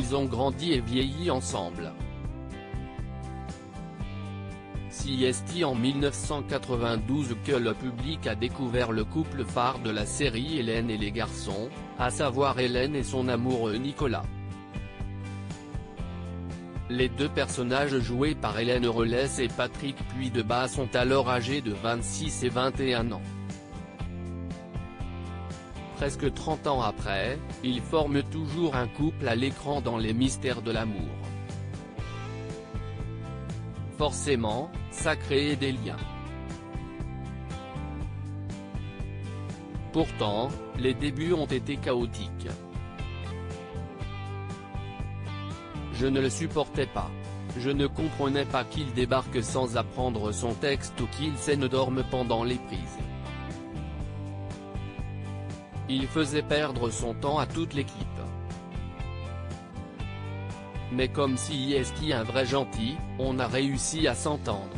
ils ont grandi et vieilli ensemble. C'est en 1992 que le public a découvert le couple phare de la série Hélène et les garçons, à savoir Hélène et son amoureux Nicolas. Les deux personnages joués par Hélène Rollès et Patrick Puydebas sont alors âgés de 26 et 21 ans. Presque 30 ans après, ils forment toujours un couple à l'écran dans Les Mystères de l'amour. Forcément, ça crée des liens. Pourtant, les débuts ont été chaotiques. Je ne le supportais pas. Je ne comprenais pas qu'il débarque sans apprendre son texte ou qu'il scène dorme pendant les prises. Il faisait perdre son temps à toute l'équipe. Mais comme si est un vrai gentil, on a réussi à s'entendre.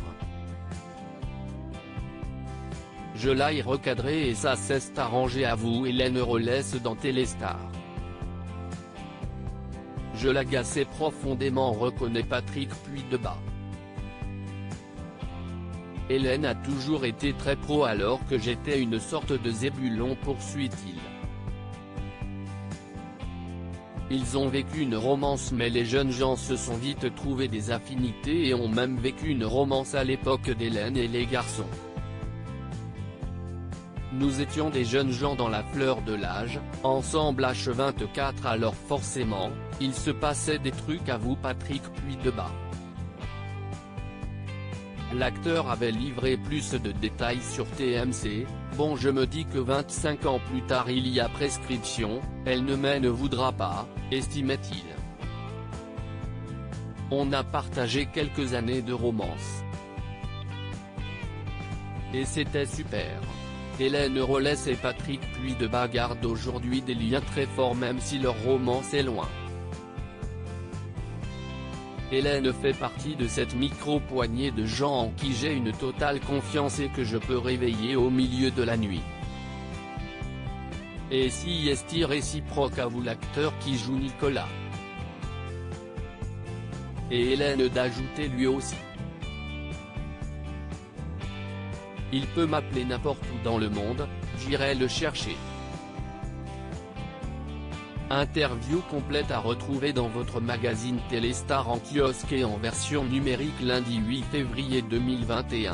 Je l'ai recadré et ça s'est arrangé, avoue Hélène Rollès dans Téléstar. Je l'agaçais profondément, reconnaît Patrick Puydebas. Hélène a toujours été très pro alors que j'étais une sorte de zébulon, poursuit-il. Ils ont vécu une romance, mais les jeunes gens se sont vite trouvé des affinités et ont même vécu une romance à l'époque d'Hélène et les garçons. Nous étions des jeunes gens dans la fleur de l'âge, ensemble H24, alors forcément, il se passait des trucs, avoue Patrick Puydebas. L'acteur avait livré plus de détails sur TMC. Bon, je me dis que 25 ans plus tard il y a prescription, elle ne me voudra pas, estimait-il. On a partagé quelques années de romance. Et c'était super. Hélène Rollès et Patrick Puydebas gardent aujourd'hui des liens très forts même si leur romance est loin. Hélène fait partie de cette micro-poignée de gens en qui j'ai une totale confiance et que je peux réveiller au milieu de la nuit. Et si est réciproque, avoue l'acteur qui joue Nicolas. Et Hélène d'ajouter lui aussi. Il peut m'appeler n'importe où dans le monde, j'irai le chercher. Interview complète à retrouver dans votre magazine Téléstar en kiosque et en version numérique lundi 8 février 2021.